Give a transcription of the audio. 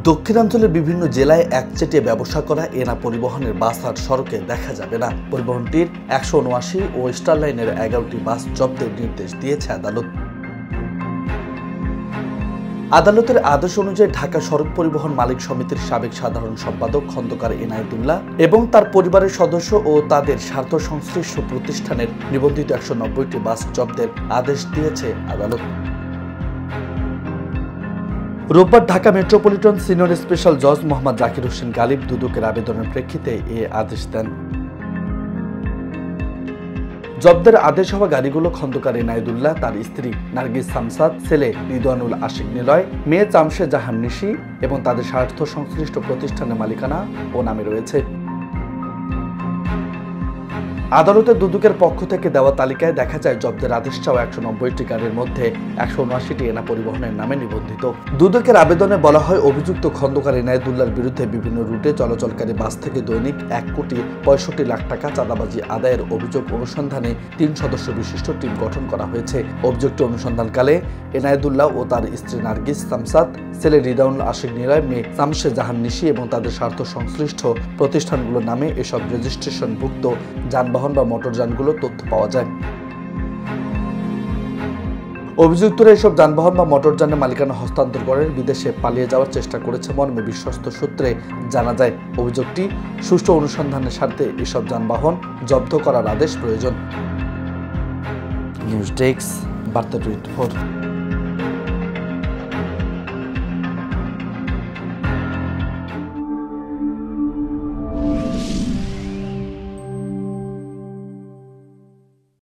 দক্ষিণাঞ্চলের বিভিন্ন জেলায় একচেটিয়া ব্যবসা করা এনা পরিবহনের বাস আর সড়কে দেখা যাবে না। পরিবহনটির 179 ও স্টার লাইনের 11টি বাস জব্দের নির্দেশ দিয়েছে আদালত। আদালতের আদেশ অনুযায়ী ঢাকা সড়ক পরিবহন মালিক সমিতির সাবেক সাধারণ সম্পাদক খন্দকার এনায়েতুল্লাহ এবং তার পরিবারের সদস্য ও তাদের স্বার্থ সংশ্লিষ্ট প্রতিষ্ঠানের নিবন্ধিত 190টি বাস জব্দের আদেশ দিয়েছে আদালত। রোববার ঢাকা মেট্রোপলিটন সিনিয়র স্পেশাল জজ মোহাম্মদ জাকির হোসেন গালিব দুদকের আবেদনের প্রেক্ষিতে এ আদেশ দেন। জব্দের আদেশ হওয়া গাড়িগুলো খন্দকার এনায়েতুল্লাহ, তার স্ত্রী নার্গিস সামসাদ, ছেলে রিদওয়ানুল আশিক নিলয়, মেয়ে চামশে জাহান নিশি এবং তাদের স্বার্থ সংশ্লিষ্ট প্রতিষ্ঠানের মালিকানা ও নামে রয়েছে। আদালতের দুদকের পক্ষ থেকে দেওয়া তালিকায় দেখা যায় জব্দের আদেশ চাওয়া 190টি গাড়ির মধ্যে 179টি এনা পরিবহনের নামে নিবন্ধিত। দুদকের আবেদনে বলা হয়, অভিযুক্ত খন্দকার এনায়েতুল্লাহর বিরুদ্ধে বিভিন্ন রুটে চলাচলকারী বাস থেকে দৈনিক 1,65,00,000 টাকা চাঁদাবাজি আদায়ের অভিযোগ অনুসন্ধানে 3 সদস্য বিশিষ্ট টিম গঠন করা হয়েছে। অভিযোগটি অনুসন্ধানকালে এনায়েতুল্লাহ ও তার স্ত্রী নার্গিস সামসাদ, ছেলে রিদওয়ানুল আশিক নিলয়, মেয়ে চামশে জাহান নিশি এবং তাদের স্বার্থ সংশ্লিষ্ট প্রতিষ্ঠানগুলোর নামে এসব রেজিস্ট্রেশনভুক্ত যানবাহন বা মোটরযানগুলোর তথ্য পাওয়া যায়। অভিযুক্তরা এসব যানবাহন বা মোটরযানের মালিকানা হস্তান্তর করে বিদেশে পালিয়ে যাওয়ার চেষ্টা করেছে মর্মে বিশ্বস্ত সূত্রে জানা যায়। অভিযোগটি সুষ্ঠু অনুসন্ধানের স্বার্থে এসব যানবাহন জব্দ করার আদেশ প্রয়োজন। নিউজ ডেস্ক, বার্তা 24।